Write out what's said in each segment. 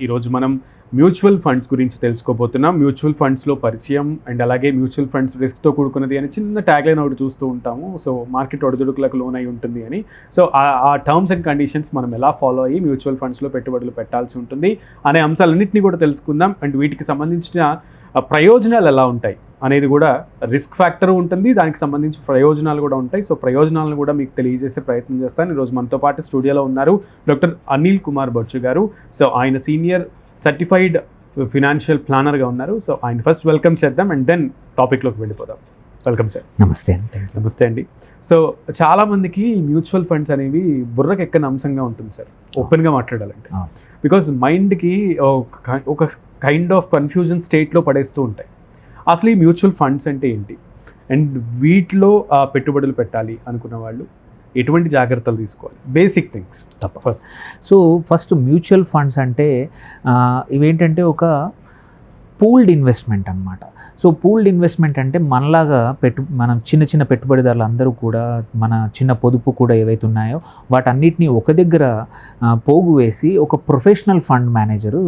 ఈరోజు మనం mutual funds గురించి తెలుసుకోబోతున్నాం. మ్యూచువల్ ఫండ్స్లో పరిచయం అండ్ అలాగే మ్యూచువల్ ఫండ్స్ రిస్క్తో కూడుకున్నది అని చిన్న ట్యాగ్లైన్ ఒకటి చూస్తూ ఉంటాము. సో మార్కెట్ ఒడిదుడుకులకు లోన్ అయి ఉంటుంది అని. సో ఆ టర్మ్స్ అండ్ కండిషన్స్ మనం ఎలా ఫాలో అయ్యి మ్యూచువల్ ఫండ్స్లో పెట్టుబడులు పెట్టాల్సి ఉంటుంది అనే అంశాలన్నింటినీ కూడా తెలుసుకుందాం. అండ్ వీటికి సంబంధించిన ప్రయోజనాలు ఎలా ఉంటాయి అనేది కూడా, రిస్క్ ఫ్యాక్టర్ ఉంటుంది, దానికి సంబంధించి ప్రయోజనాలు కూడా ఉంటాయి. సో ప్రయోజనాలను కూడా మీకు తెలియజేసే ప్రయత్నం చేస్తాను. ఈరోజు మనతో పాటు స్టూడియోలో ఉన్నారు డాక్టర్ అనిల్ కుమార్ బొచ్చు గారు. సో ఆయన సీనియర్ సర్టిఫైడ్ ఫినాన్షియల్ ప్లానర్గా ఉన్నారు. సో ఆయన ఫస్ట్ వెల్కమ్ చేద్దాం అండ్ దెన్ టాపిక్లోకి వెళ్ళిపోదాం. Welcome sir. నమస్తే అండి. నమస్తే అండి. సో చాలామందికి మ్యూచువల్ ఫండ్స్ అనేవి బుర్రకు ఎక్కని అంశంగా ఉంటుంది సార్, ఓపెన్గా మాట్లాడాలంటే. బికాజ్ మైండ్కి ఒక కైండ్ ఆఫ్ కన్ఫ్యూజన్ స్టేట్లో పడేస్తూ ఉంటాయి. అసలు ఈ మ్యూచువల్ ఫండ్స్ అంటే ఏంటి, అండ్ వీటిలో పెట్టుబడులు పెట్టాలి అనుకున్న వాళ్ళు ఎటువంటి జాగ్రత్తలు తీసుకోవాలి, బేసిక్ థింగ్స్ తప్ప ఫస్ట్ మ్యూచువల్ ఫండ్స్ అంటే ఇవేంటంటే ఒక పూల్డ్ ఇన్వెస్ట్మెంట్ అన్నమాట. సో పూల్డ్ ఇన్వెస్ట్మెంట్ అంటే మనలాగా మనం చిన్న పెట్టుబడిదారులు అందరూ కూడా మన చిన్న పొదుపు కూడా ఏవైతే ఉన్నాయో వాటన్నిటిని ఒక దగ్గర పోగు వేసి ఒక professional fund manager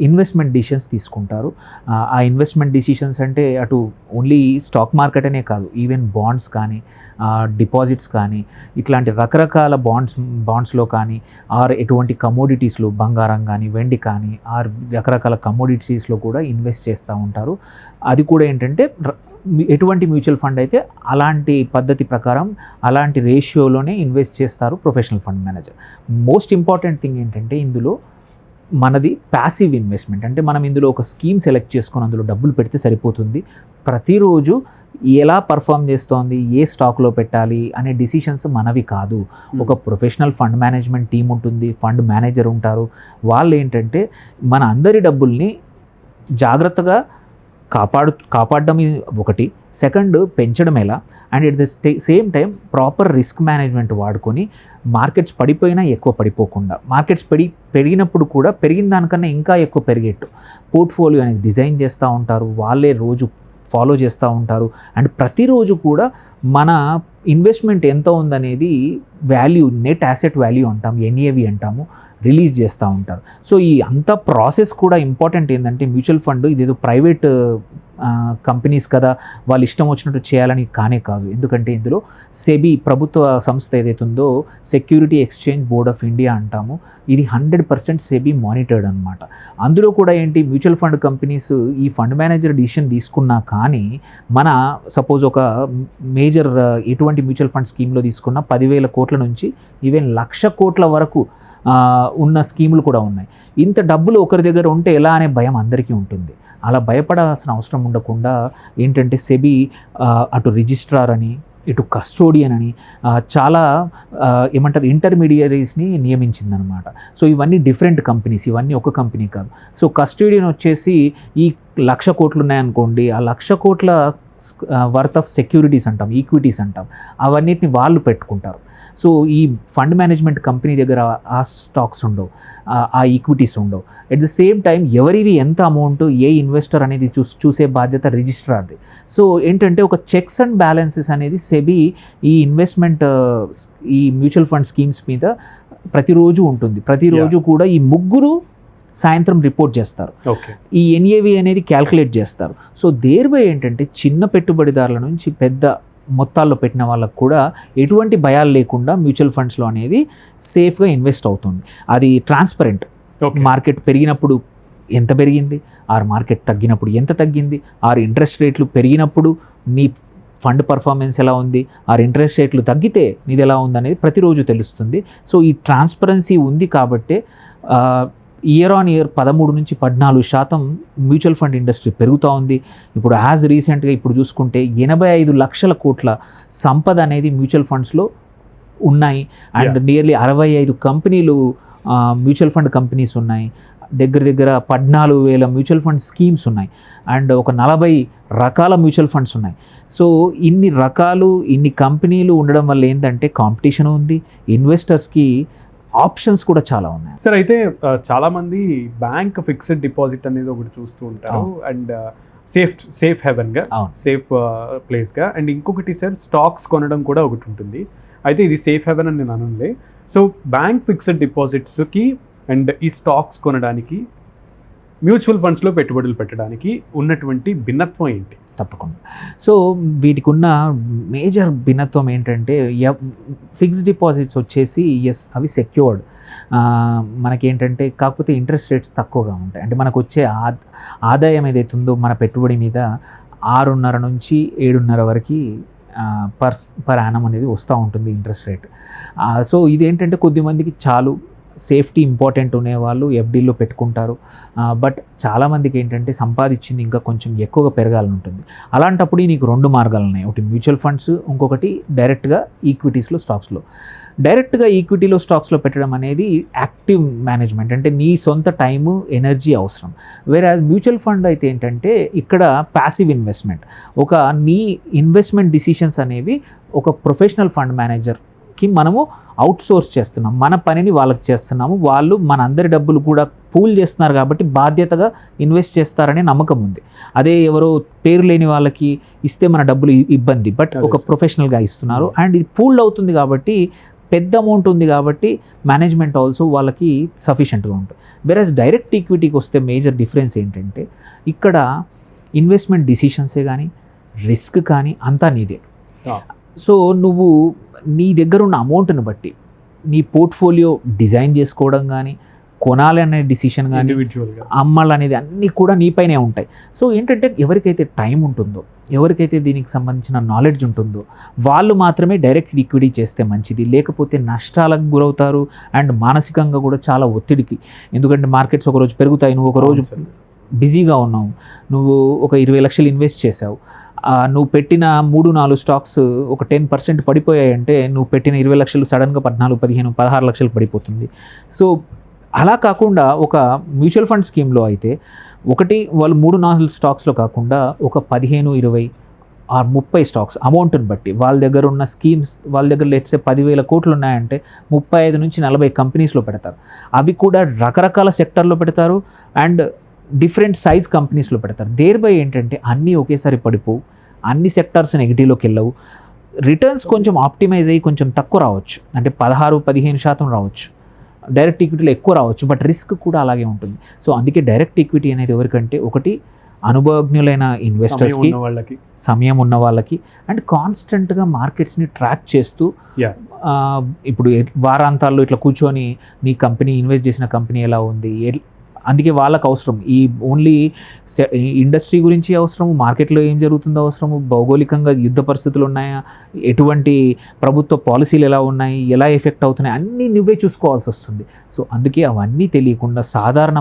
investment decisions తీసుకుంటారు. ఆ ఇన్వెస్ట్మెంట్ డిసిషన్స్ అంటే అటు ఓన్లీ స్టాక్ మార్కెట్ అనే కాదు, ఈవెన్ బాండ్స్ కానీ డిపాజిట్స్ కానీ ఇట్లాంటి రకరకాల బాండ్స్లో కానీ ఆర్ ఎటువంటి కమోడిటీస్లో బంగారం కానీ వెండి కానీ ఆర్ రకరకాల కమోడిటీస్లో కూడా ఇన్వెస్ట్ చేస్తూ ఉంటారు. అది కూడా ఏంటంటే ఎటువంటి మ్యూచువల్ ఫండ్ అయితే అలాంటి పద్ధతి ప్రకారం అలాంటి రేషియోలోనే ఇన్వెస్ట్ చేస్తారు professional fund manager. Most important thing ఏంటంటే ఇందులో మనది ప్యాసివ్ ఇన్వెస్ట్మెంట్. అంటే మనం ఇందులో ఒక స్కీమ్ సెలెక్ట్ చేసుకొని అందులో డబ్బులు పెడితే సరిపోతుంది. ప్రతిరోజు ఎలా పర్ఫామ్ చేస్తోంది, ఏ స్టాక్లో పెట్టాలి అనే డిసిషన్స్ మనవి కాదు. ఒక ప్రొఫెషనల్ ఫండ్ మేనేజ్మెంట్ టీం ఉంటుంది, ఫండ్ మేనేజర్ ఉంటారు. వాళ్ళు ఏంటంటే మన అందరి డబ్బుల్ని జాగ్రత్తగా కాపాడడం ఒకటి, సెకండ్ పెంచడం ఎలా, and at the same time proper risk management వాడుకొని మార్కెట్స్ పడిపోయినా ఎక్కువ పడిపోకుండా, మార్కెట్స్ పెరిగినప్పుడు కూడా పెరిగిన దానికన్నా ఇంకా ఎక్కువ పెరిగేట్టు పోర్ట్ఫోలియో అనేది డిజైన్ చేస్తూ ఉంటారు. వాళ్ళే రోజు ఫాలో చేస్తూ ఉంటారు. అండ్ ప్రతిరోజు కూడా మన ఇన్వెస్ట్మెంట్ ఎంత ఉందనేది వాల్యూ, నెట్ యాసెట్ వాల్యూ అంటాం, ఎన్ఏవి అంటాము, రిలీజ్ చేస్తూ ఉంటారు. సో ఈ అంత ప్రాసెస్ కూడా ఇంపార్టెంట్. ఏంటంటే మ్యూచువల్ ఫండ్ ఇదేదో ప్రైవేట్ కంపెనీస్ కదా వాళ్ళు ఇష్టం వచ్చినట్టు చేయాలని కానే కాదు. ఎందుకంటే ఇందులో సెబీ ప్రభుత్వ సంస్థ ఏదైతే ఉందో security exchange board of India అంటాము, ఇది 100% సెబీ మానిటర్డ్ అనమాట. అందులో కూడా ఏంటి, మ్యూచువల్ ఫండ్ కంపెనీస్ ఈ ఫండ్ మేనేజర్ డిసిషన్ తీసుకున్నా కానీ మన సపోజ్ ఒక మేజర్ ఎటువంటి మ్యూచువల్ ఫండ్ స్కీమ్లో తీసుకున్న 10,000 కోట్ల నుంచి ఈవెన్ 1,00,000 కోట్ల వరకు ఉన్న స్కీములు కూడా ఉన్నాయి. ఇంత డబ్బులు ఒకరి దగ్గర ఉంటే ఎలా అనే భయం అందరికీ ఉంటుంది. అలా భయపడాల్సిన అవసరం ఉండకుండా ఏంటంటే సెబీ అటు రిజిస్ట్రార్ అని ఇటు కస్టోడియన్ అని చాలా ఏమంటారు ఇంటర్మీడియరీస్ని నియమించిందనమాట. సో ఇవన్నీ డిఫరెంట్ కంపెనీస్, ఇవన్నీ ఒక కంపెనీ కాదు. సో కస్టోడియన్ వచ్చేసి ఈ 1,00,000 కోట్లు ఉన్నాయనుకోండి, ఆ 1,00,000 కోట్ల వర్త్ ఆఫ్ సెక్యూరిటీస్ అంటాం, ఈక్విటీస్ అంటాం, అవన్నిటిని వాళ్ళు పెట్టుకుంటారు. సో ఈ ఫండ్ మేనేజ్మెంట్ కంపెనీ దగ్గర ఆ స్టాక్స్ ఉండవు, ఆ ఈక్విటీస్ ఉండవు. ఎట్ ద సేమ్ టైం ఎవరివి ఎంత అమౌంట్ ఏ ఇన్వెస్టర్ అనేది చూసే బాధ్యత రిజిస్ట్రార్ది. సో ఏంటంటే ఒక చెక్స్ అండ్ బ్యాలెన్సెస్ అనేది సెబీ ఈ ఇన్వెస్ట్మెంట్ ఈ మ్యూచువల్ ఫండ్ స్కీమ్స్ మీద ప్రతిరోజు ఉంటుంది. ప్రతిరోజు కూడా ఈ ముగ్గురు సాయంత్రం రిపోర్ట్ చేస్తారు. ఈ ఎన్ఏవి అనేది క్యాల్కులేట్ చేస్తారు. సో దేర్బై ఏంటంటే చిన్న పెట్టుబడిదారుల నుంచి పెద్ద మొత్తాల్లో పెట్టిన వాళ్ళకు కూడా ఎటువంటి భయాలు లేకుండా మ్యూచువల్ ఫండ్స్లో అనేది సేఫ్గా ఇన్వెస్ట్ అవుతుంది. అది ట్రాన్స్పరెంట్. మార్కెట్ పెరిగినప్పుడు ఎంత పెరిగింది, ఆర్ మార్కెట్ తగ్గినప్పుడు ఎంత తగ్గింది, ఆర్ ఇంట్రెస్ట్ రేట్లు పెరిగినప్పుడు నీ ఫండ్ పర్ఫార్మెన్స్ ఎలా ఉంది, ఆర్ ఇంట్రెస్ట్ రేట్లు తగ్గితే నీది ఎలా ఉంది అనేది ప్రతిరోజు తెలుస్తుంది. సో ఈ ట్రాన్స్పరెన్సీ ఉంది కాబట్టే ఇయర్ ఆన్ ఇయర్ 13 నుంచి 14% మ్యూచువల్ ఫండ్ ఇండస్ట్రీ పెరుగుతూ ఉంది. ఇప్పుడు రీసెంట్గా ఇప్పుడు చూసుకుంటే 85 లక్షల కోట్ల సంపద అనేది మ్యూచువల్ ఫండ్స్లో ఉన్నాయి. అండ్ నియర్లీ 65 కంపెనీలు మ్యూచువల్ ఫండ్ కంపెనీస్ ఉన్నాయి. దగ్గర 14,000 మ్యూచువల్ ఫండ్ స్కీమ్స్ ఉన్నాయి. అండ్ ఒక 40 రకాల మ్యూచువల్ ఫండ్స్ ఉన్నాయి. సో ఇన్ని రకాలు, ఇన్ని కంపెనీలు ఉండడం వల్ల ఏంటంటే కాంపిటీషన్ ఉంది, ఇన్వెస్టర్స్కి ఆప్షన్స్ కూడా చాలా ఉన్నాయి. సార్ అయితే చాలామంది బ్యాంక్ ఫిక్స్డ్ డిపాజిట్ అనేది ఒకటి చూస్తూ ఉంటారు, అండ్ సేఫ్ హెవెన్గా, సేఫ్ ప్లేస్గా. అండ్ ఇంకొకటి సార్ స్టాక్స్ కొనడం కూడా ఒకటి ఉంటుంది. అయితే ఇది సేఫ్ హెవెన్ అని నేను అనలే. సో బ్యాంక్ ఫిక్స్డ్ డిపాజిట్స్కి అండ్ ఈ స్టాక్స్ కొనడానికి మ్యూచువల్ ఫండ్స్లో పెట్టుబడులు పెట్టడానికి ఉన్నటువంటి భిన్నత్వం ఏంటి? తప్పకుండా. సో వీటికి ఉన్న మేజర్ భిన్నత్వం ఏంటంటే ఫిక్స్డ్ డిపాజిట్స్ వచ్చేసి అవి సెక్యూర్డ్, మనకేంటంటే కాకపోతే ఇంట్రెస్ట్ రేట్స్ తక్కువగా ఉంటాయి. అంటే మనకు వచ్చే ఆదాయం ఏదైతే ఉందో మన పెట్టుబడి మీద 6.5 నుంచి 7.5 వరకు పర్ యానం అనేది వస్తూ ఉంటుంది ఇంట్రెస్ట్ రేట్. సో ఇదేంటంటే కొద్దిమందికి చాలు సేఫ్టీ ఇంపార్టెంట్ ఉండేవాళ్ళు ఎఫ్డీలో పెట్టుకుంటారు. బట్ చాలామందికి ఏంటంటే సంపాదించింది ఇంకా కొంచెం ఎక్కువగా పెరగాలని ఉంటుంది. అలాంటప్పుడు నీకు 2 మార్గాలు ఉన్నాయి. ఒకటి మ్యూచువల్ ఫండ్స్, ఇంకొకటి డైరెక్ట్గా ఈక్విటీస్లో, స్టాక్స్లో. డైరెక్ట్గా ఈక్విటీలో, స్టాక్స్లో పెట్టడం అనేది యాక్టివ్ మేనేజ్మెంట్, అంటే నీ సొంత టైము, ఎనర్జీ అవసరం. వేరే మ్యూచువల్ ఫండ్ అయితే ఏంటంటే ఇక్కడ ప్యాసివ్ ఇన్వెస్ట్మెంట్. ఒక నీ ఇన్వెస్ట్మెంట్ డిసిషన్స్ అనేవి ఒక ప్రొఫెషనల్ ఫండ్ మేనేజర్ మనము అవుట్ సోర్స్ చేస్తున్నాం, మన పనిని వాళ్ళకి చేస్తున్నాము. వాళ్ళు మన అందరి డబ్బులు కూడా పూల్ చేస్తున్నారు కాబట్టి బాధ్యతగా ఇన్వెస్ట్ చేస్తారనే నమ్మకం ఉంది. అదే ఎవరో పేరు లేని వాళ్ళకి ఇస్తే మన డబ్బులు ఇబ్బంది, బట్ ఒక ప్రొఫెషనల్గా ఇస్తున్నారు. అండ్ ఇది పూల్డ్ అవుతుంది కాబట్టి పెద్ద అమౌంట్ ఉంది కాబట్టి మేనేజ్మెంట్ ఆల్సో వాళ్ళకి సఫిషియెంట్గా ఉంటుంది. వెరస్ డైరెక్ట్ ఈక్విటీకి వస్తే మేజర్ డిఫరెన్స్ ఏంటంటే ఇక్కడ ఇన్వెస్ట్మెంట్ డిసిషన్సే కానీ రిస్క్ కానీ అంతా నీదే. సో నువ్వు నీ దగ్గర ఉన్న అమౌంట్ని బట్టి నీ పోర్ట్ఫోలియో డిజైన్ చేసుకోవడం కానీ, కొనాలనే డిసిషన్ కానీ, అమ్మాలనేది అన్నీ కూడా నీపైనే ఉంటాయి. సో ఏంటంటే ఎవరికైతే టైం ఉంటుందో, ఎవరికైతే దీనికి సంబంధించిన నాలెడ్జ్ ఉంటుందో వాళ్ళు మాత్రమే డైరెక్ట్ ఈక్విటీ చేస్తే మంచిది. లేకపోతే నష్టాలకు గురవుతారు అండ్ మానసికంగా కూడా చాలా ఒత్తిడికి. ఎందుకంటే మార్కెట్స్ ఒకరోజు పెరుగుతాయి, నువ్వు ఒకరోజు బిజీగా ఉన్నావు, నువ్వు ఒక 20 లక్షలు ఇన్వెస్ట్ చేసావు, నువ్వు పెట్టిన 3-4 స్టాక్స్ ఒక 10% పడిపోయాయంటే నువ్వు పెట్టిన 20 లక్షలు సడన్గా 14, 15, 16 లక్షలు పడిపోతుంది. సో అలా కాకుండా ఒక మ్యూచువల్ ఫండ్ స్కీమ్లో అయితే ఒకటి వాళ్ళు 3-4 స్టాక్స్లో కాకుండా ఒక 15, 20 ఆర్ 30 స్టాక్స్ అమౌంట్ని బట్టి వాళ్ళ దగ్గర ఉన్న స్కీమ్స్, వాళ్ళ దగ్గర లెట్సే 10,000 కోట్లు ఉన్నాయంటే 35 నుంచి 40 కంపెనీస్లో పెడతారు. అవి కూడా రకరకాల సెక్టర్లో పెడతారు అండ్ డిఫరెంట్ సైజ్ కంపెనీస్లో పెడతారు. దేర్బై ఏంటంటే అన్నీ ఒకేసారి పడిపోవు, అన్ని సెక్టార్స్ నెగిటివ్లోకి వెళ్ళవు, రిటర్న్స్ కొంచెం ఆప్టిమైజ్ అయ్యి కొంచెం తక్కువ రావచ్చు, అంటే 16-15% రావచ్చు, డైరెక్ట్ ఈక్విటీలో ఎక్కువ రావచ్చు, బట్ రిస్క్ కూడా అలాగే ఉంటుంది. సో అందుకే డైరెక్ట్ ఈక్విటీ అనేది ఎవరికంటే ఒకటి అనుభవజ్ఞులైన ఇన్వెస్టర్స్కి, సమయం ఉన్న వాళ్ళకి, అండ్ కాన్స్టెంట్గా మార్కెట్స్ని ట్రాక్ చేస్తూ ఇప్పుడు వారాంతాల్లో ఇట్లా కూర్చొని నీ కంపెనీ ఇన్వెస్ట్ చేసిన కంపెనీ ఎలా ఉంది, అందుకే వాళ్ళకు అవసరం ఈ ఓన్లీ ఇండస్ట్రీ గురించి అవసరము, మార్కెట్లో ఏం జరుగుతుందో అవసరము, భౌగోళికంగా యుద్ధ పరిస్థితులు ఉన్నాయా, ఎటువంటి ప్రభుత్వ పాలసీలు ఎలా ఉన్నాయి, ఎలా ఎఫెక్ట్ అవుతున్నాయి, అన్నీ నువ్వే చూసుకోవాల్సి వస్తుంది. సో అందుకే అవన్నీ తెలియకుండా సాధారణ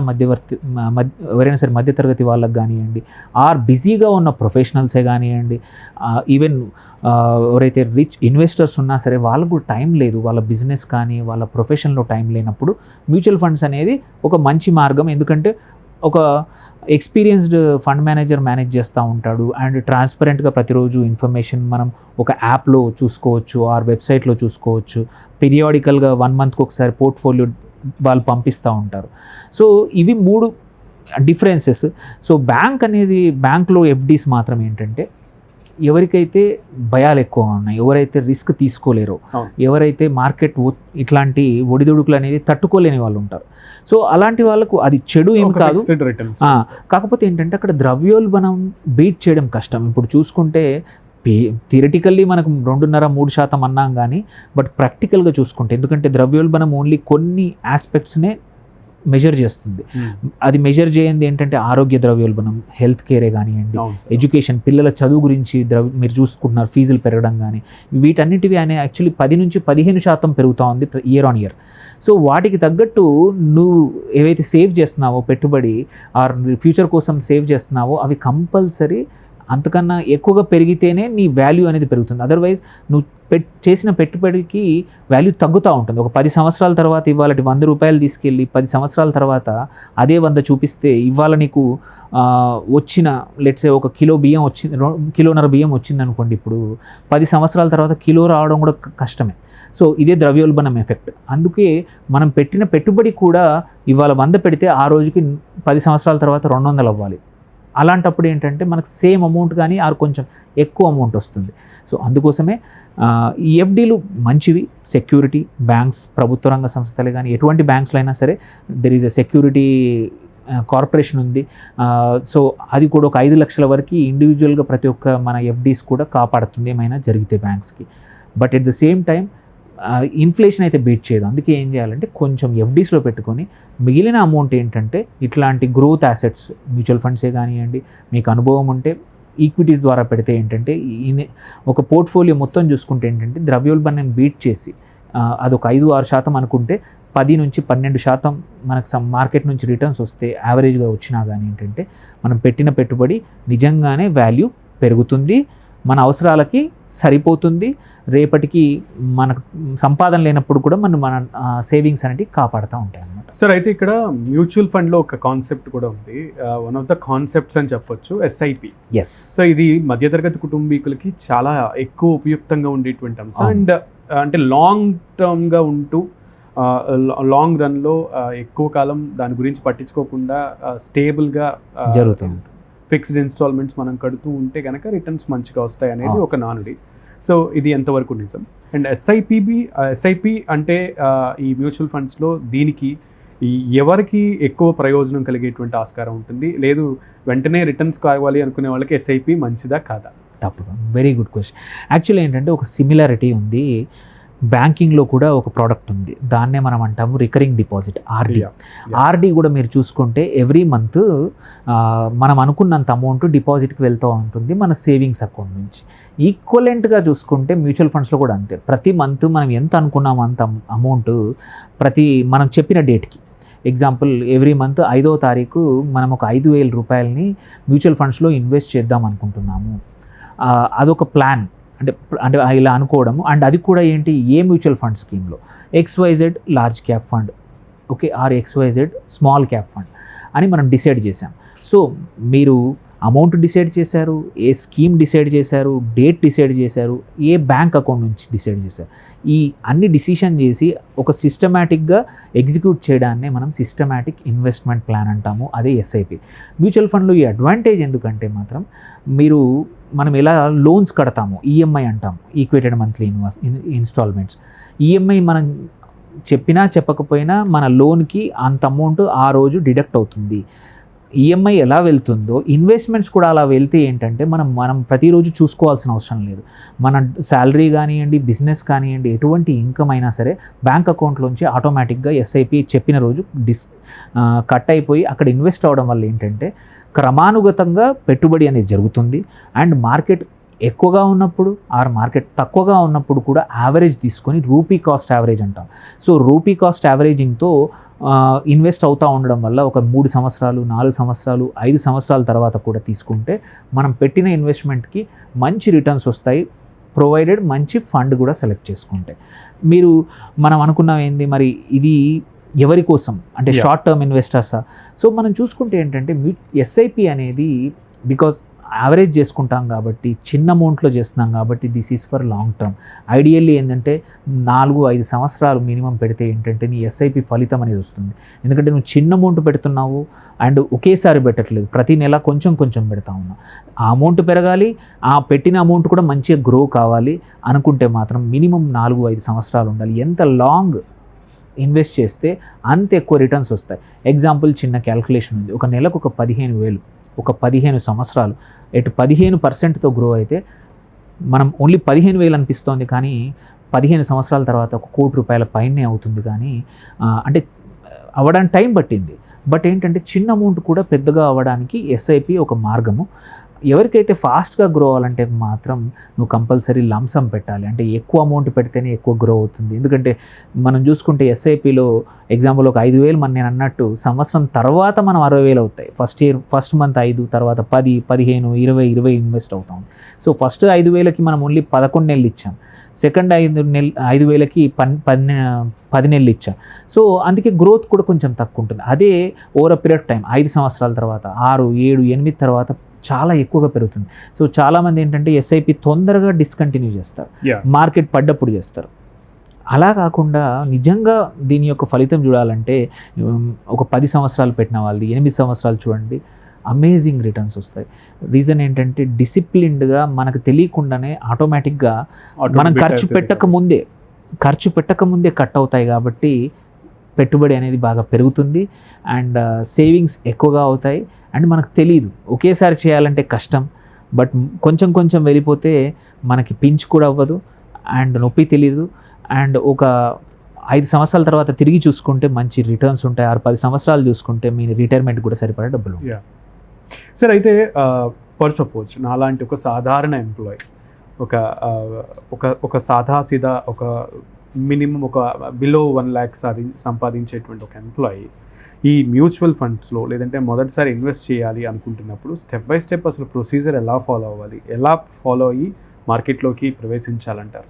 ఎవరైనా సరే మధ్యతరగతి వాళ్ళకి కానివ్వండి, ఆర్ బిజీగా ఉన్న ప్రొఫెషనల్సే కానివ్వండి, ఈవెన్ ఎవరైతే రిచ్ ఇన్వెస్టర్స్ ఉన్నా సరే వాళ్ళకు టైం లేదు, వాళ్ళ బిజినెస్ కానీ వాళ్ళ ప్రొఫెషన్లో టైం లేనప్పుడు మ్యూచువల్ ఫండ్స్ అనేది ఒక మంచి మార్గం. ఎందుకంటే ఒక ఎక్స్పీరియన్స్డ్ ఫండ్ మేనేజర్ మేనేజ్ చేస్తూ ఉంటాడు అండ్ ట్రాన్స్పరెంట్గా ప్రతిరోజు ఇన్ఫర్మేషన్ మనం ఒక యాప్లో చూసుకోవచ్చు, ఆర్ వెబ్సైట్లో చూసుకోవచ్చు. పీరియాడికల్గా 1 మంత్కి ఒకసారి పోర్ట్ఫోలియో వాళ్ళు పంపిస్తూ ఉంటారు. సో ఇవి 3 డిఫరెన్సెస్. సో బ్యాంక్లో ఎఫ్డీస్ మాత్రం ఏంటంటే ఎవరికైతే భయాలు ఎక్కువగా ఉన్నాయి, ఎవరైతే రిస్క్ తీసుకోలేరో, ఎవరైతే మార్కెట్ ఇట్లాంటి ఒడిదుడుకులు అనేది తట్టుకోలేని వాళ్ళు ఉంటారు. సో అలాంటి వాళ్ళకు అది చెడు ఏం కాదు. కాకపోతే ఏంటంటే అక్కడ ద్రవ్యోల్బణం బీట్ చేయడం కష్టం. ఇప్పుడు చూసుకుంటే థియరిటికల్లీ మనకు 2.5-3% అన్నాం కానీ, బట్ ప్రాక్టికల్గా చూసుకుంటే ఎందుకంటే ద్రవ్యోల్బణం ఓన్లీ కొన్ని ఆస్పెక్ట్స్నే మెజర్ చేస్తుంది. అది మెజర్ చేయండి ఏంటంటే ఆరోగ్య ద్రవ్యోల్బణం, హెల్త్ కేరే కానివ్వండి, ఎడ్యుకేషన్, పిల్లల చదువు గురించి మీరు చూసుకుంటున్నారు, ఫీజులు పెరగడం కానీ, వీటన్నిటివి అనే యాక్చువల్లీ 10-15% పెరుగుతూ ఉంది ఇయర్ ఆన్ ఇయర్. సో వాటికి తగ్గట్టు నువ్వు ఏవైతే సేవ్ చేస్తున్నావో పెట్టుబడి ఆర్ ఫ్యూచర్ కోసం సేవ్ చేస్తున్నావో అవి కంపల్సరీ అంతకన్నా ఎక్కువగా పెరిగితేనే నీ వాల్యూ అనేది పెరుగుతుంది. అదర్వైజ్ నువ్వు చేసిన పెట్టుబడికి వాల్యూ తగ్గుతూ ఉంటుంది. ఒక 10 సంవత్సరాల తర్వాత ఇవాళ 100 రూపాయలు తీసుకెళ్ళి 10 సంవత్సరాల తర్వాత అదే 100 చూపిస్తే ఇవాళ నీకు వచ్చిన లెట్సే ఒక కిలో బియ్యం వచ్చింది, 1.5 కిలోల బియ్యం వచ్చింది అనుకోండి, ఇప్పుడు 10 సంవత్సరాల తర్వాత కిలో రావడం కూడా కష్టమే. సో ఇదే ద్రవ్యోల్బణం ఎఫెక్ట్. అందుకే మనం పెట్టిన పెట్టుబడి కూడా ఇవాళ 100 పెడితే ఆ రోజుకి 10 సంవత్సరాల తర్వాత 200 అవ్వాలి. అలాంటప్పుడు ఏంటంటే మనకు సేమ్ అమౌంట్ కానీ ఆరు కొంచెం ఎక్కువ అమౌంట్ వస్తుంది. సో అందుకోసమే ఈ ఎఫ్డీలు మంచివి. సెక్యూరిటీ బ్యాంక్స్, ప్రభుత్వ రంగ సంస్థలే కానీ ఎటువంటి బ్యాంక్స్లో అయినా సరే there is a security corporation ఉంది. సో అది కూడా ఒక 5 లక్షల వరకు ఇండివిజువల్గా ప్రతి ఒక్క మన ఎఫ్డీస్ కూడా కాపాడుతుంది ఏమైనా జరిగితే బ్యాంక్స్కి. But at the same time inflation అయితే బీట్ చేయదు. అందుకే ఏం చేయాలంటే కొంచెం ఎఫ్డీస్లో పెట్టుకొని మిగిలిన అమౌంట్ ఏంటంటే ఇట్లాంటి గ్రోత్ అసెట్స్, మ్యూచువల్ ఫండ్సే కానివ్వండి, మీకు అనుభవం ఉంటే ఈక్విటీస్ ద్వారా పెడితే ఏంటంటే ఒక పోర్ట్ఫోలియో మొత్తం చూసుకుంటే ఏంటంటే ద్రవ్యోల్బణాన్ని బీట్ చేసి అదొక 5-6% అనుకుంటే 10-12% మనకు మార్కెట్ నుంచి రిటర్న్స్ వస్తే యావరేజ్గా వచ్చినా కానీ ఏంటంటే మనం పెట్టిన పెట్టుబడి నిజంగానే వాల్యూ పెరుగుతుంది, మన అవసరాలకి సరిపోతుంది, రేపటికి మనకు సంపాదన లేనప్పుడు కూడా మన సేవింగ్స్ అనేవి కాపాడుతూ ఉంటాయి అన్నమాట. సార్ అయితే ఇక్కడ మ్యూచువల్ ఫండ్లో ఒక కాన్సెప్ట్ కూడా ఉంది, వన్ ఆఫ్ ద కాన్సెప్ట్స్ అని చెప్పొచ్చు, ఎస్ఐపి. ఎస్. సో ఇది మధ్యతరగతి కుటుంబీకులకి చాలా ఎక్కువ ఉపయుక్తంగా ఉండేటువంటి అంశం. అండ్ అంటే లాంగ్ టర్మ్గా ఉంటూ లాంగ్ రన్లో ఎక్కువ కాలం దాని గురించి పట్టించుకోకుండా స్టేబుల్గా జరుగుతుంది. ఫిక్స్డ్ ఇన్స్టాల్మెంట్స్ మనం కడుతూ ఉంటే కనుక రిటర్న్స్ మంచిగా వస్తాయి అనేది ఒక నానుడి. సో ఇది ఎంతవరకు నిజం? అండ్ ఎస్ఐపి అంటే ఈ మ్యూచువల్ ఫండ్స్లో దీనికి ఎవరికి ఎక్కువ ప్రయోజనం కలిగేటువంటి ఆస్కారం ఉంటుంది? లేదు వెంటనే రిటర్న్స్ కావాలి అనుకునే వాళ్ళకి ఎస్ఐపి మంచిదా కాదా? తప్పదు. Very good question. యాక్చువల్లీ ఏంటంటే ఒక సిమిలారిటీ ఉంది. బ్యాంకింగ్లో కూడా ఒక ప్రోడక్ట్ ఉంది, దాన్నే మనం అంటాము రికరింగ్ డిపాజిట్, ఆర్డి. ఆర్డి కూడా మీరు చూసుకుంటే ఎవ్రీ మంత్ మనం అనుకున్నంత అమౌంట్ డిపాజిట్కి వెళ్తూ ఉంటుంది మన సేవింగ్స్ అకౌంట్ నుంచి. ఈక్వలెంట్గా చూసుకుంటే మ్యూచువల్ ఫండ్స్లో కూడా అంతే. ప్రతి మంత్ మనం ఎంత అనుకున్నామో అంత అమౌంట్ మనం చెప్పిన డేట్కి, ఎగ్జాంపుల్ ఎవ్రీ మంత్ 5వ తారీఖు మనం ఒక 5,000 రూపాయలని మ్యూచువల్ ఫండ్స్లో ఇన్వెస్ట్ చేద్దాం అనుకుంటున్నాము. అదొక ప్లాన్, అంటే ఇలా అనుకోవడము. అండ్ అది కూడా ఏంటి, ఏ మ్యూచువల్ ఫండ్ స్కీమ్లో XYZ large cap fund, okay, or XYZ small cap fund అని మనం డిసైడ్ చేసాం. సో మీరు అమౌంట్ డిసైడ్ చేశారు, ఏ స్కీమ్ డిసైడ్ చేశారు, డేట్ డిసైడ్ చేశారు, ఏ బ్యాంక్ అకౌంట్ నుంచి డిసైడ్ చేశారు. ఈ అన్ని డిసిషన్ చేసి ఒక సిస్టమేటిక్గా ఎగ్జిక్యూట్ చేయడాన్నే మనం సిస్టమేటిక్ ఇన్వెస్ట్మెంట్ ప్లాన్ అంటాము. అదే ఎస్ఐపి. మ్యూచువల్ ఫండ్లో ఈ అడ్వాంటేజ్ ఎందుకంటే మాత్రం మనం ఎలా లోన్స్ కడతాము, ఈఎంఐ అంటాము, ఈక్వేటెడ్ మంత్లీ ఇన్స్టాల్మెంట్స్. ఈఎంఐ మనం చెప్పినా చెప్పకపోయినా మన లోన్కి అంత అమౌంట్ ఆ రోజు డిడక్ట్ అవుతుంది. ఈఎంఐ ఎలా వెళ్తుందో ఇన్వెస్ట్మెంట్స్ కూడా అలా వెళ్తే ఏంటంటే మనం ప్రతిరోజు చూసుకోవాల్సిన అవసరం లేదు. మన శాలరీ కానివ్వండి, బిజినెస్ కానివ్వండి, ఎటువంటి ఇన్కమ్ అయినా సరే బ్యాంక్ అకౌంట్లోంచి ఆటోమేటిక్గా ఎస్ఐపి చెప్పిన రోజు కట్ అయిపోయి అక్కడ ఇన్వెస్ట్ అవ్వడం వల్ల ఏంటంటే క్రమానుగతంగా పెట్టుబడి అనేది జరుగుతుంది. అండ్ మార్కెట్ ఎక్కువగా ఉన్నప్పుడు ఆర్ మార్కెట్ తక్కువగా ఉన్నప్పుడు కూడా యావరేజ్ తీసుకొని రూపీ కాస్ట్ యావరేజ్ అంటాం. సో రూపీ కాస్ట్ యావరేజింగ్తో ఇన్వెస్ట్ అవుతూ ఉండడం వల్ల ఒక 3 సంవత్సరాలు, 4 సంవత్సరాలు, 5 సంవత్సరాల తర్వాత కూడా తీసుకుంటే మనం పెట్టిన ఇన్వెస్ట్మెంట్కి మంచి రిటర్న్స్ వస్తాయి, ప్రొవైడెడ్ మంచి ఫండ్ కూడా సెలెక్ట్ చేసుకుంటే. మనం అనుకున్నాం ఏంది మరి ఇది ఎవరి కోసం అంటే షార్ట్ టర్మ్ ఇన్వెస్టర్సా? సో మనం చూసుకుంటే ఏంటంటే ఎస్ఐపి అనేది బికాజ్ యావరేజ్ చేసుకుంటాం కాబట్టి, చిన్న అమౌంట్లో చేస్తున్నాం కాబట్టి this is for long term. Ideally ఏంటంటే 4-5 సంవత్సరాలు మినిమం పెడితే ఏంటంటే నీ ఎస్ఐపి ఫలితం అనేది వస్తుంది. ఎందుకంటే నువ్వు చిన్న అమౌంట్ పెడుతున్నావు అండ్ ఒకేసారి పెట్టట్లేదు, ప్రతి నెల కొంచెం కొంచెం పెడతా ఉన్నావు. ఆ అమౌంట్ పెరగాలి, ఆ పెట్టిన అమౌంట్ కూడా మంచిగా గ్రో కావాలి అనుకుంటే మాత్రం మినిమం 4-5 సంవత్సరాలు ఉండాలి. ఎంత లాంగ్ ఇన్వెస్ట్ చేస్తే అంత ఎక్కువ రిటర్న్స్ వస్తాయి. ఎగ్జాంపుల్ చిన్న క్యాల్కులేషన్ ఉంది, ఒక నెలకు ఒక 15,000, ఒక 15 సంవత్సరాలు 15%తో గ్రో అయితే మనం ఓన్లీ 15,000 అనిపిస్తోంది, కానీ 15 సంవత్సరాల తర్వాత 1 కోటి రూపాయల పైనే అవుతుంది. కానీ అంటే అవ్వడానికి టైం పట్టింది. బట్ ఏంటంటే చిన్న అమౌంట్ కూడా పెద్దగా అవ్వడానికి ఎస్ఐపి ఒక మార్గము. ఎవరికైతే ఫాస్ట్గా గ్రో అవ్వాలంటే మాత్రం నువ్వు కంపల్సరీ లంసమ్ పెట్టాలి. అంటే ఎక్కువ అమౌంట్ పెడితేనే ఎక్కువ గ్రో అవుతుంది. ఎందుకంటే మనం చూసుకుంటే ఎస్ఐపిలో ఎగ్జాంపుల్ ఒక 5,000 నేను అన్నట్టు సంవత్సరం తర్వాత మనం 60,000 అవుతాయి. ఫస్ట్ మంత్ 5, తర్వాత 10, 15, 20 ఇన్వెస్ట్ అవుతాం. సో ఫస్ట్ 5,000కి మనం ఓన్లీ 11 నెలలు ఇచ్చాం, సెకండ్ 5,000కి 10 నెలలు ఇచ్చాం. సో అందుకే గ్రోత్ కూడా కొంచెం తక్కువ ఉంటుంది. అదే ఓవర్ అ పీరియడ్ టైం 5 సంవత్సరాల తర్వాత 6, 7, 8 తర్వాత చాలా ఎక్కువగా పెరుగుతుంది. సో చాలామంది ఏంటంటే ఎస్ఐపి తొందరగా డిస్కంటిన్యూ చేస్తారు, మార్కెట్ పడ్డప్పుడు చేస్తారు. అలా కాకుండా నిజంగా దీని యొక్క ఫలితం చూడాలంటే ఒక 10 సంవత్సరాలు పెట్టిన వాళ్ళది 8 సంవత్సరాలు చూడండి, అమేజింగ్ రిటర్న్స్ వస్తాయి. రీజన్ ఏంటంటే డిసిప్లిన్డ్గా మనకు తెలియకుండానే ఆటోమేటిక్గా మనం ఖర్చు పెట్టకముందే కట్ అవుతాయి కాబట్టి పెట్టుబడి అనేది బాగా పెరుగుతుంది అండ్ సేవింగ్స్ ఎక్కువగా అవుతాయి. అండ్ మనకు తెలియదు, ఒకేసారి చేయాలంటే కష్టం, బట్ కొంచెం కొంచెం వెళ్ళిపోతే మనకి పించ్ కూడా అవ్వదు అండ్ నొప్పి తెలియదు. అండ్ ఒక 5 సంవత్సరాల తర్వాత తిరిగి చూసుకుంటే మంచి రిటర్న్స్ ఉంటాయి. 10 సంవత్సరాలు చూసుకుంటే మీ రిటైర్మెంట్ కూడా సరిపడే డబ్బులు. సార్ అయితే ఫర్ సపోజ్ నాలాంటి ఒక సాధారణ ఎంప్లాయీ, ఒక సాదాసీదా ఒక మినిమం ఒక బిలో 1 lakh సంపాదించేటువంటి ఒక ఎంప్లాయీ ఈ మ్యూచువల్ ఫండ్స్లో లేదంటే మొదటిసారి ఇన్వెస్ట్ చేయాలి అనుకుంటున్నప్పుడు స్టెప్ బై స్టెప్ అసలు ప్రొసీజర్ ఎలా ఫాలో అవ్వాలి, ఎలా ఫాలో అయ్యి మార్కెట్లోకి ప్రవేశించాలంటారు?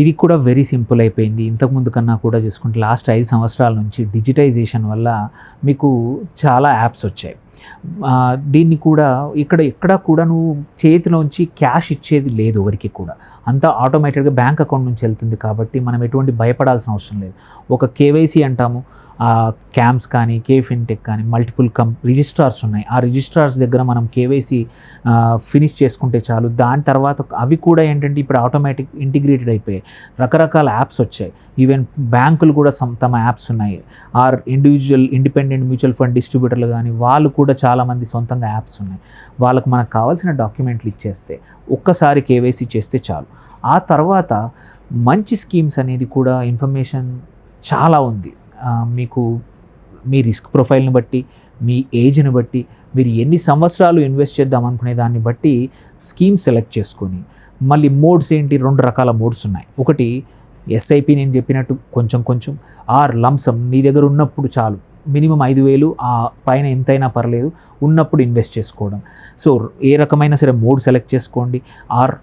ఇది కూడా వెరీ సింపుల్ అయిపోయింది. ఇంతకుముందు కన్నా కూడా చూసుకుంటే లాస్ట్ 5 సంవత్సరాల నుంచి డిజిటైజేషన్ వల్ల మీకు చాలా యాప్స్ వచ్చాయి. దీన్ని కూడా ఎక్కడ కూడా నువ్వు చేతిలోంచి క్యాష్ ఇచ్చేది లేదు ఎవరికి కూడా, అంతా ఆటోమేటిక్గా బ్యాంక్ అకౌంట్ నుంచి వెళ్తుంది కాబట్టి మనం ఎటువంటి భయపడాల్సిన అవసరం లేదు. ఒక కేవైసీ అంటాము, క్యాంప్స్ కానీ ఫిన్టెక్ కానీ మల్టిపుల్ రిజిస్ట్రార్స్ ఉన్నాయి. ఆ రిజిస్ట్రార్స్ దగ్గర మనం కేవైసీ ఫినిష్ చేసుకుంటే చాలు. దాని తర్వాత అవి కూడా ఏంటంటే ఇప్పుడు ఆటోమేటిక్ ఇంటిగ్రేటెడ్ అయిపోయాయి, రకరకాల యాప్స్ వచ్చాయి. ఈవెన్ బ్యాంకులు కూడా తమ యాప్స్ ఉన్నాయి. ఆర్ ఇండిపెండెంట్ మ్యూచువల్ ఫండ్ డిస్ట్రిబ్యూటర్లు కానీ వాళ్ళు కూడా చాలామంది సొంతంగా యాప్స్ ఉన్నాయి. వాళ్ళకు మనకు కావాల్సిన డాక్యుమెంట్లు ఇచ్చేస్తే ఒక్కసారి కేవైసీ చేస్తే చాలు. ఆ తర్వాత మంచి స్కీమ్స్ అనేది కూడా ఇన్ఫర్మేషన్ చాలా ఉంది. మీకు మీ రిస్క్ ప్రొఫైల్ని బట్టి, మీ ఏజ్ని బట్టి, మీరు ఎన్ని సంవత్సరాలు ఇన్వెస్ట్ చేద్దాం అనుకునే దాన్ని బట్టి స్కీమ్స్ సెలెక్ట్ చేసుకొని, మళ్ళీ మోడ్స్ ఏంటి, 2 రకాల మోడ్స్ ఉన్నాయి. ఒకటి ఎస్ఐపి నేను చెప్పినట్టు కొంచెం ఆర్ లంసమ్ నీ దగ్గర ఉన్నప్పుడు చాలు, మినిమం 5,000 ఆ పైన ఎంతైనా పర్లేదు ఉన్నప్పుడు ఇన్వెస్ట్ చేసుకోవడం. సో ఏ రకమైన సరే మోడ్ సెలెక్ట్ చేసుకోండి. ఆర్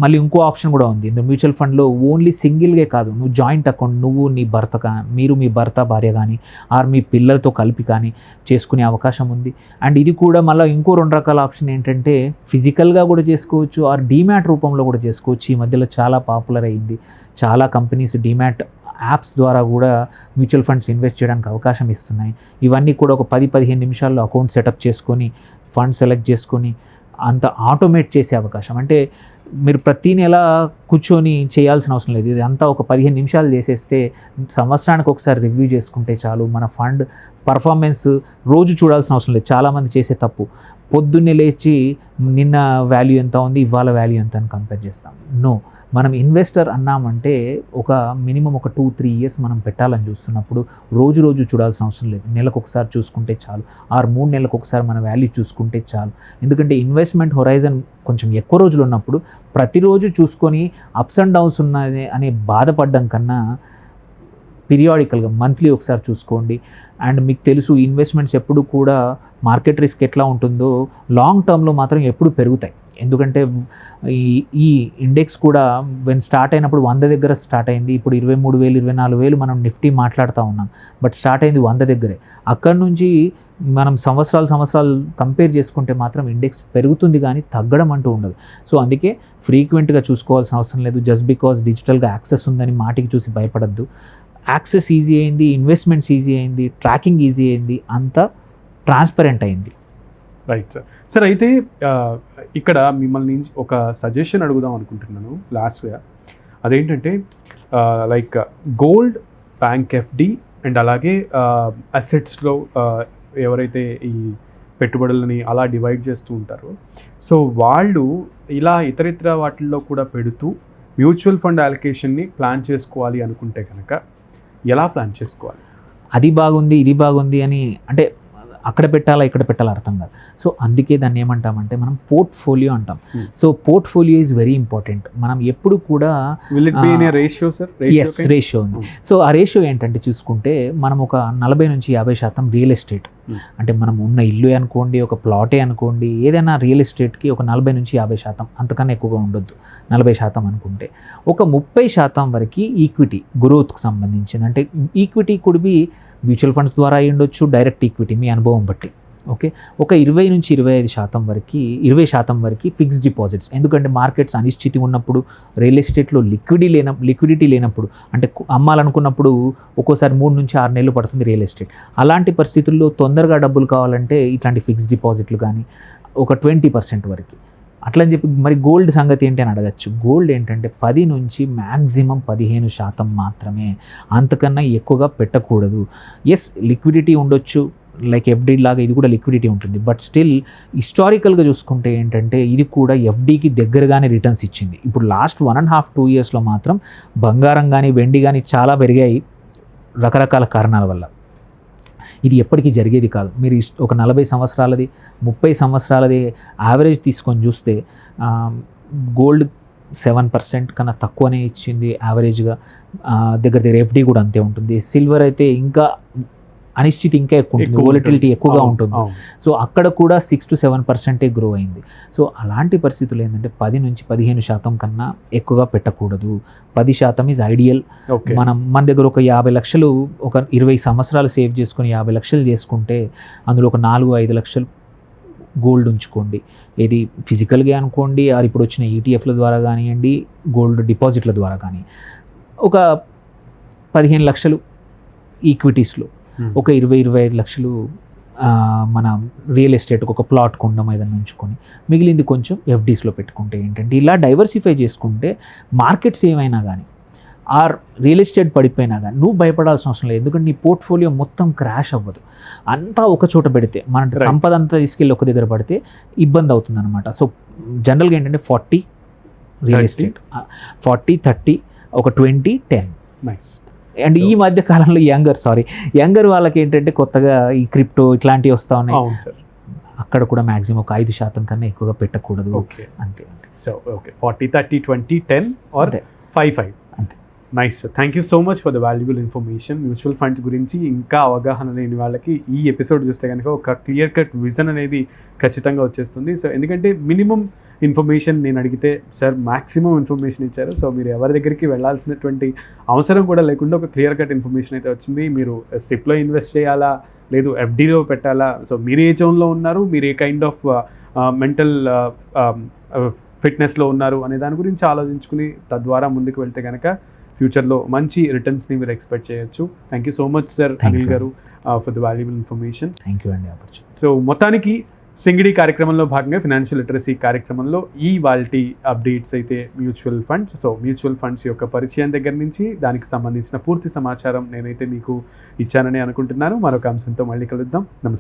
మళ్ళీ ఇంకో ఆప్షన్ కూడా ఉంది. ఇందులో మ్యూచువల్ ఫండ్లో ఓన్లీ సింగిల్గా కాదు, నువ్వు జాయింట్ అకౌంట్ నువ్వు నీ భర్త మీరు మీ భర్త భార్య కానీ ఆర్ మీ పిల్లలతో కలిపి కానీ చేసుకునే అవకాశం ఉంది. అండ్ ఇది కూడా మళ్ళీ ఇంకో 2 రకాల ఆప్షన్ ఏంటంటే ఫిజికల్గా కూడా చేసుకోవచ్చు ఆర్ డీమ్యాట్ రూపంలో కూడా చేసుకోవచ్చు. ఈ మధ్యలో చాలా పాపులర్ అయ్యింది. చాలా కంపెనీస్ డీమ్యాట్ యాప్స్ ద్వారా కూడా మ్యూచువల్ ఫండ్స్ ఇన్వెస్ట్ చేయడానికి అవకాశం ఇస్తున్నాయి. ఇవన్నీ కూడా ఒక 10-15 నిమిషాల్లో అకౌంట్ సెటప్ చేసుకొని ఫండ్ సెలెక్ట్ చేసుకొని అంత ఆటోమేట్ చేసే అవకాశం. అంటే మీరు ప్రతి నెల కూర్చొని చేయాల్సిన అవసరం లేదు. ఇది అంతా ఒక 15 నిమిషాలు చేసేస్తే సంవత్సరానికి ఒకసారి రివ్యూ చేసుకుంటే చాలు. మన ఫండ్ పర్ఫార్మెన్స్ రోజు చూడాల్సిన అవసరం లేదు. చాలామంది చేసే తప్పు, పొద్దున్నే లేచి నిన్న వాల్యూ ఎంత ఉంది, ఇవాళ వాల్యూ ఎంత అని కంపేర్ చేస్తాం. నో, మనం ఇన్వెస్టర్ అన్నామంటే ఒక మినిమం ఒక 2-3 ఇయర్స్ మనం పెట్టాలని చూస్తున్నప్పుడు రోజు చూడాల్సిన అవసరం లేదు. నెలకు ఒకసారి చూసుకుంటే చాలు, 3 నెలలకు ఒకసారి మన వాల్యూ చూసుకుంటే చాలు. ఎందుకంటే ఇన్వెస్ట్మెంట్ హొరైజన్ కొంచెం ఎక్కువ రోజులు ఉన్నప్పుడు ప్రతిరోజు చూసుకొని అప్స్ అండ్ డౌన్స్ ఉన్నాయి అనే బాధపడడం కన్నా పీరియాడికల్గా మంత్లీ ఒకసారి చూసుకోండి. అండ్ మీకు తెలుసు ఇన్వెస్ట్మెంట్స్ ఎప్పుడు కూడా మార్కెట్ రిస్క్ ఎట్లా ఉంటుందో లాంగ్ టర్మ్లో మాత్రం ఎప్పుడు పెరుగుతాయి. ఎందుకంటే ఈ ఇండెక్స్ కూడా స్టార్ట్ అయినప్పుడు 100 దగ్గర స్టార్ట్ అయింది. ఇప్పుడు 23,000 24,000 మనం నిఫ్టీ మాట్లాడుతూ ఉన్నాం, బట్ స్టార్ట్ అయింది 100 దగ్గరే. అక్కడి నుంచి మనం సంవత్సరాలు కంపేర్ చేసుకుంటే మాత్రం ఇండెక్స్ పెరుగుతుంది కానీ తగ్గడం అంటూ ఉండదు. సో అందుకే ఫ్రీక్వెంట్గా చూసుకోవాల్సిన అవసరం లేదు. జస్ట్ బికాస్ డిజిటల్గా యాక్సెస్ ఉందని మాటికి చూసి భయపడద్దు. యాక్సెస్ ఈజీ అయింది, ఇన్వెస్ట్మెంట్స్ ఈజీ అయింది, ట్రాకింగ్ ఈజీ అయింది, అంతా ట్రాన్స్పరెంట్ అయింది. Right sir. అయితే ఇక్కడ మిమ్మల్ని ఒక సజెషన్ అడుగుదాం అనుకుంటున్నాను లాస్ట్గా. అదేంటంటే like gold, bank FD and అలాగే అసెట్స్లో ఎవరైతే ఈ పెట్టుబడులని అలా డివైడ్ చేస్తూ ఉంటారో, సో వాళ్ళు ఇలా ఇతరితర వాటిల్లో కూడా పెడుతూ మ్యూచువల్ ఫండ్ అలొకేషన్ని ప్లాన్ చేసుకోవాలి అనుకుంటే కనుక ఎలా ప్లాన్ చేసుకోవాలి? అది బాగుంది, ఇది బాగుంది అని అంటే అక్కడ పెట్టాలా ఇక్కడ పెట్టాలా అర్థం కాదు. సో అందుకే దాన్ని ఏమంటామంటే మనం పోర్ట్ఫోలియో అంటాం. So portfolio is very important. మనం ఎప్పుడు కూడా రేషియో ఉంది. సో ఆ రేషియో ఏంటంటే చూసుకుంటే మనం ఒక 40-50% రియల్ ఎస్టేట్, అంటే మనం ఉన్న ఇల్లు అనుకోండి, ఒక ప్లాటే అనుకోండి, ఏదైనా రియల్ ఎస్టేట్కి ఒక 40-50%, అంతకన్నా ఎక్కువగా ఉండొద్దు. 40% అనుకుంటే ఒక 30% వరకు ఈక్విటీ గ్రోత్కి సంబంధించింది. అంటే equity could be mutual funds ద్వారా అయ్యి ఉండొచ్చు, డైరెక్ట్ ఈక్విటీ మీ అనుభవం బట్టి. ఓకే, ఒక 20-25% వరకు 20% వరకు ఫిక్స్డ్ డిపాజిట్స్. ఎందుకంటే మార్కెట్స్ అనిశ్చితి ఉన్నప్పుడు, రియల్ ఎస్టేట్లో లిక్విడిటీ లేనప్పుడు, అంటే అమ్మాలనుకున్నప్పుడు ఒక్కోసారి 3-6 నెలలు పడుతుంది రియల్ ఎస్టేట్. అలాంటి పరిస్థితుల్లో తొందరగా డబ్బులు కావాలంటే ఇట్లాంటి ఫిక్స్డ్ డిపాజిట్లు కానీ ఒక 20% వరకు. అట్లని చెప్పి మరి గోల్డ్ సంగతి ఏంటి అని అడగచ్చు. గోల్డ్ ఏంటంటే 10 నుంచి మ్యాక్సిమం 15% మాత్రమే, అంతకన్నా ఎక్కువగా పెట్టకూడదు. ఎస్, లిక్విడిటీ ఉండొచ్చు, లైక్ ఎఫ్డి లాగా ఇది కూడా లిక్విడిటీ ఉంటుంది. బట్ స్టిల్ హిస్టారికల్గా చూసుకుంటే ఏంటంటే ఇది కూడా ఎఫ్డీకి దగ్గరగానే రిటర్న్స్ ఇచ్చింది. ఇప్పుడు లాస్ట్ 1.5-2 ఇయర్స్లో మాత్రం బంగారం కానీ వెండి కానీ చాలా పెరిగాయి రకరకాల కారణాల వల్ల. ఇది ఎప్పటికీ జరిగేది కాదు. మీరు ఒక 40 సంవత్సరాలది 30 సంవత్సరాలది యావరేజ్ తీసుకొని చూస్తే గోల్డ్ 7% కన్నా తక్కువనే ఇచ్చింది యావరేజ్గా. దగ్గర ఎఫ్డి కూడా అంతే ఉంటుంది. సిల్వర్ అయితే ఇంకా అనిశ్చితి ఇంకా ఎక్కువ ఉంటుంది, వోలటిలిటీ ఎక్కువగా ఉంటుంది. సో అక్కడ కూడా 6-7% గ్రో అయింది. సో అలాంటి పరిస్థితులు ఏంటంటే 10-15% కన్నా ఎక్కువగా పెట్టకూడదు. 10% ఈజ్ ఐడియల్. మన దగ్గర ఒక 50 లక్షలు ఒక 20 సంవత్సరాలు సేవ్ చేసుకొని 50 లక్షలు చేసుకుంటే అందులో ఒక 4-5 లక్షలు గోల్డ్ ఉంచుకోండి. ఏది ఫిజికల్గా అనుకోండి, ఆర్ ఇప్పుడు వచ్చిన ఈటీఎఫ్ల ద్వారా కానివ్వండి, గోల్డ్ డిపాజిట్ల ద్వారా కానీ, ఒక 15 లక్షలు ఈక్విటీస్లో, ఒక 20-25 లక్షలు మన రియల్ ఎస్టేట్ ఒక ప్లాట్ కొండం ఏదైనా ఉంచుకొని మిగిలింది కొంచెం ఎఫ్డీస్లో పెట్టుకుంటే ఏంటంటే ఇలా డైవర్సిఫై చేసుకుంటే మార్కెట్స్ ఏమైనా కానీ ఆర్ రియల్ ఎస్టేట్ పడిపోయినా కానీ నువ్వు భయపడాల్సిన అవసరం లేదు. ఎందుకంటే నీ పోర్ట్ఫోలియో మొత్తం క్రాష్ అవ్వదు. అంతా ఒక చోట పెడితే మన సంపద అంతా తీసుకెళ్ళి ఒక దగ్గర పడితే ఇబ్బంది అవుతుంది అనమాట. సో జనరల్గా ఏంటంటే 40 రియల్ ఎస్టేట్, 40-30, ఒక 20-10. నైస్. అండ్ ఈ మధ్య కాలంలో యంగర్ వాళ్ళకి ఏంటంటే కొత్తగా ఈ క్రిప్టో ఇట్లాంటివి వస్తూ ఉన్నాయి. అక్కడ కూడా మ్యాక్సిమం ఒక 5% కన్నా ఎక్కువగా పెట్టకూడదు. అంతే. So okay, 40-30-20-10 or 5-5. అంతే. Nice. Thank you so much for the valuable information. Mutual funds గురించి ఇంకా అవగాహన లేని వాళ్ళకి ఈ ఎపిసోడ్ చూస్తే కనుక ఒక క్లియర్ కట్ విజన్ అనేది ఖచ్చితంగా వచ్చేస్తుంది. సో ఎందుకంటే మినిమం ఇన్ఫర్మేషన్ నేను అడిగితే సార్ మ్యాక్సిమం ఇన్ఫర్మేషన్ ఇచ్చారు. సో మీరు ఎవరి దగ్గరికి వెళ్ళాల్సినటువంటి అవసరం కూడా లేకుండా ఒక క్లియర్ కట్ ఇన్ఫర్మేషన్ అయితే వచ్చింది. మీరు సిప్లో ఇన్వెస్ట్ చేయాలా, లేదు ఎఫ్డీలో పెట్టాలా, సో మీరు ఏ జోన్లో ఉన్నారు, మీరు ఏ కైండ్ ఆఫ్ మెంటల్ ఫిట్నెస్లో ఉన్నారు అనే దాని గురించి ఆలోచించుకుని తద్వారా ముందుకు వెళ్తే కనుక ఫ్యూచర్లో మంచి రిటర్న్స్ని మీరు ఎక్స్పెక్ట్ చేయొచ్చు. Thank you so much sir Anil garu for the valuable information. Thank you అండి. సో మొత్తానికి సింగిడి కార్యక్రమంలో భాగంగా ఫినాన్షియల్ లిటరసీ కార్యక్రమంలో ఈ వాల్టీ అప్డేట్స్ అయితే mutual funds. So mutual funds యొక్క పరిచయం దగ్గర నుంచి దానికి సంబంధించిన పూర్తి సమాచారం నేనైతే మీకు ఇచ్చానని అనుకుంటున్నాను. మరొక అంశంతో మళ్ళీ కలుద్దాం. నమస్కారం.